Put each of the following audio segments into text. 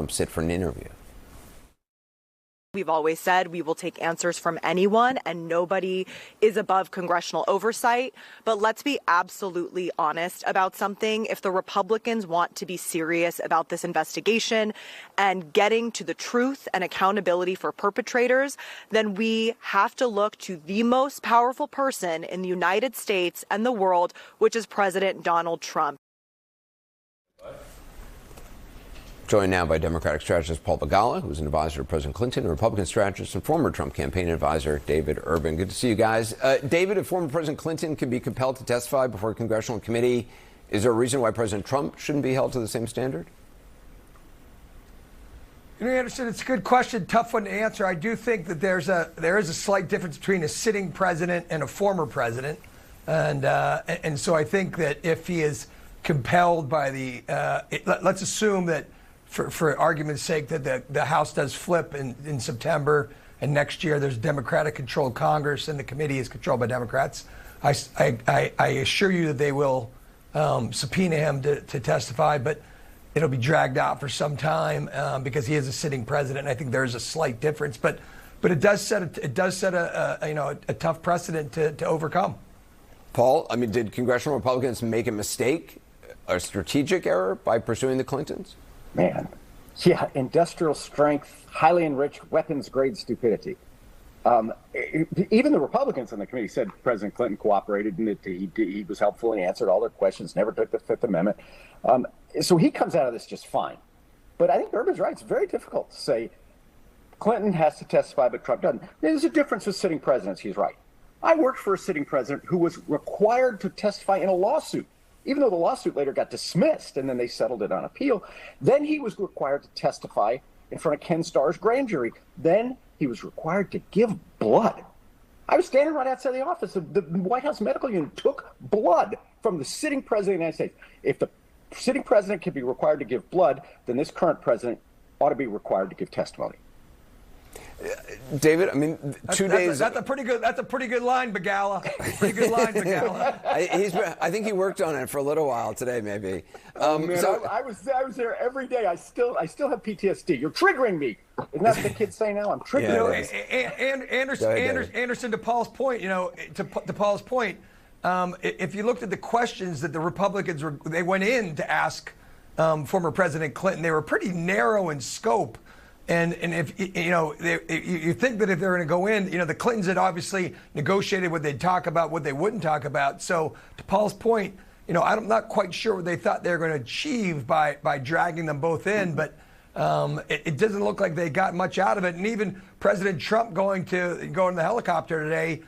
sit for an interview. We've always said we will take answers from anyone and nobody is above congressional oversight. But let's be absolutely honest about something. If the Republicans want to be serious about this investigation and getting to the truth and accountability for perpetrators, then we have to look to the most powerful person in the United States and the world, which is President Donald Trump. Joined now by Democratic strategist Paul Begala, who's an advisor to President Clinton, and Republican strategist and former Trump campaign advisor David Urban. Good to see you guys. David, if former President Clinton can be compelled to testify before a congressional committee, is there a reason why President Trump shouldn't be held to the same standard? You know, Anderson, it's a good question, tough one to answer. I do think that there is a slight difference between a sitting president and a former president, and so I think that if he is compelled by the, let's assume that. For argument's sake, that the House does flip in September, and next year there's Democratic-controlled Congress and the committee is controlled by Democrats. I assure you that they will subpoena him to testify, but it'll be dragged out for some time because he is a sitting president. I think there is a slight difference, but it does set a tough precedent to overcome. Paul, I mean, did congressional Republicans make a mistake, a strategic error by pursuing the Clintons? Man, yeah, industrial strength, highly enriched weapons-grade stupidity. Even the Republicans in the committee said President Clinton cooperated and that he was helpful. He answered all their questions, never took the Fifth Amendment. So he comes out of this just fine. But I think Urban's right. It's very difficult to say Clinton has to testify, but Trump doesn't. There's a difference with sitting presidents. He's right. I worked for a sitting president who was required to testify in a lawsuit. Even though the lawsuit later got dismissed and then they settled it on appeal, then he was required to testify in front of Ken Starr's grand jury. Then he was required to give blood. I was standing right outside the office. The White House medical unit took blood from the sitting president of the United States. If the sitting president can be required to give blood, then this current president ought to be required to give testimony. David, I mean, days. That's a pretty good line, Begala. Pretty good line, Begala. I think he worked on it for a little while today, maybe. Man, I was there every day. I still have PTSD. You're triggering me. Isn't that what the kids say now? I'm triggering. Yeah, Anderson, to Paul's point, if you looked at the questions that the Republicans they went in to ask former President Clinton, they were pretty narrow in scope. And if you think that if they're going to go in, the Clintons had obviously negotiated what they'd talk about, what they wouldn't talk about. So to Paul's point, I'm not quite sure what they thought they were going to achieve by dragging them both in, but it doesn't look like they got much out of it. And even President Trump going in the helicopter today,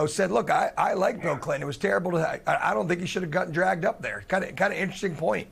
said, look, I like Bill Clinton. It was terrible. I don't think he should have gotten dragged up there. Kind of interesting point.